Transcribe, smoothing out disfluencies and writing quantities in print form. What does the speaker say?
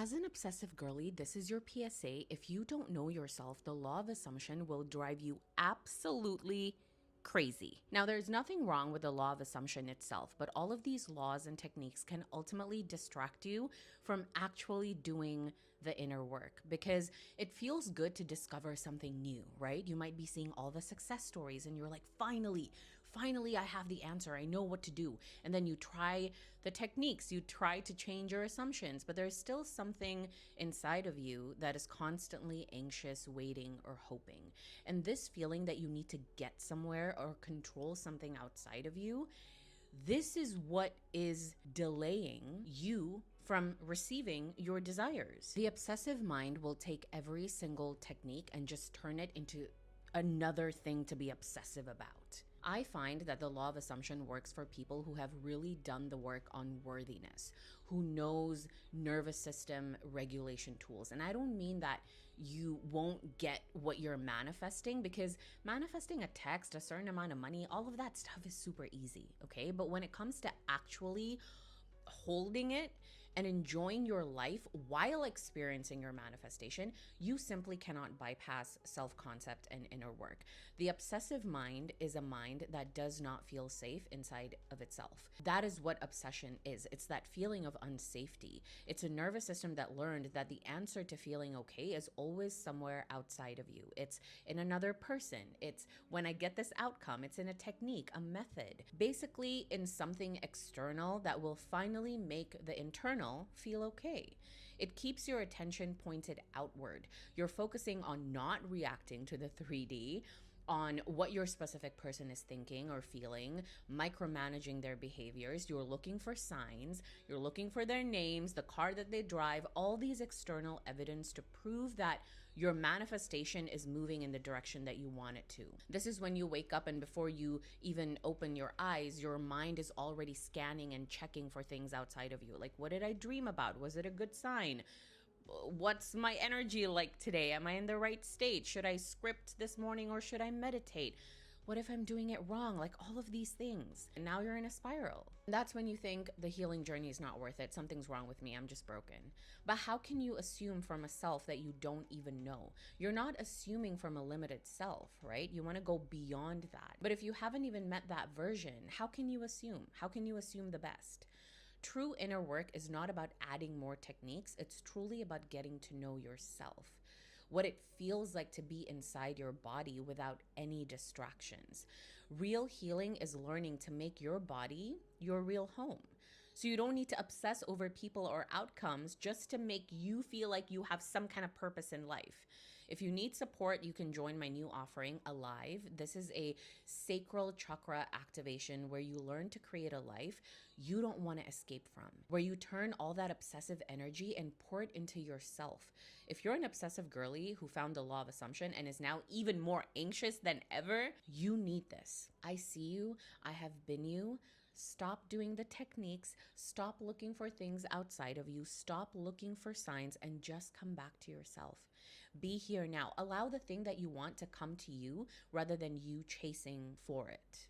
As an obsessive girly, this is your PSA. If you don't know yourself, the law of assumption will drive you absolutely crazy. Now, there's nothing wrong with the law of assumption itself, but all of these laws and techniques can ultimately distract you from actually doing the inner work because it feels good to discover something new, right? You might be seeing all the success stories and you're like, finally, I have the answer. I know what to do. And then you try the techniques, you try to change your assumptions, but there's still something inside of you that is constantly anxious, waiting, or hoping. And this feeling that you need to get somewhere or control something outside of you, this is what is delaying you from receiving your desires. The obsessive mind will take every single technique and just turn it into another thing to be obsessive about. I find that the law of assumption works for people who have really done the work on worthiness, who knows nervous system regulation tools. And I don't mean that you won't get what you're manifesting, because manifesting a text, a certain amount of money, all of that stuff is super easy, okay? But when it comes to actually holding it and enjoying your life while experiencing your manifestation, you simply cannot bypass self-concept and inner work. The obsessive mind is a mind that does not feel safe inside of itself. That is what obsession is. It's that feeling of unsafety. It's a nervous system that learned that the answer to feeling okay is always somewhere outside of you. It's in another person. It's when I get this outcome. It's in a technique, a method, basically in something external that will finally make the internal feel okay. It keeps your attention pointed outward. You're focusing on not reacting to the 3D, on what your specific person is thinking or feeling, micromanaging their behaviors. You're looking for signs, you're looking for their names, the car that they drive, all these external evidence to prove that your manifestation is moving in the direction that you want it to. This is when you wake up and before you even open your eyes, your mind is already scanning and checking for things outside of you. Like, what did I dream about? Was it a good sign? What's my energy like today? Am I in the right state? Should I script this morning or should I meditate? What if I'm doing it wrong? Like all of these things. And now you're in a spiral. That's when you think the healing journey is not worth it. Something's wrong with me. I'm just broken. But how can you assume from a self that you don't even know? You're not assuming from a limited self, right? You want to go beyond that. But if you haven't even met that version, how can you assume? How can you assume the best? True inner work is not about adding more techniques. It's truly about getting to know yourself, what it feels like to be inside your body without any distractions. Real healing is learning to make your body your real home. So you don't need to obsess over people or outcomes just to make you feel like you have some kind of purpose in life. If you need support, you can join my new offering, Alive. This is a sacral chakra activation where you learn to create a life you don't want to escape from, where you turn all that obsessive energy and pour it into yourself. If you're an obsessive girly who found the law of assumption and is now even more anxious than ever, you need this. I see you. I have been you. Stop doing the techniques. Stop looking for things outside of you. Stop looking for signs and just come back to yourself. Be here now. Allow the thing that you want to come to you rather than you chasing for it.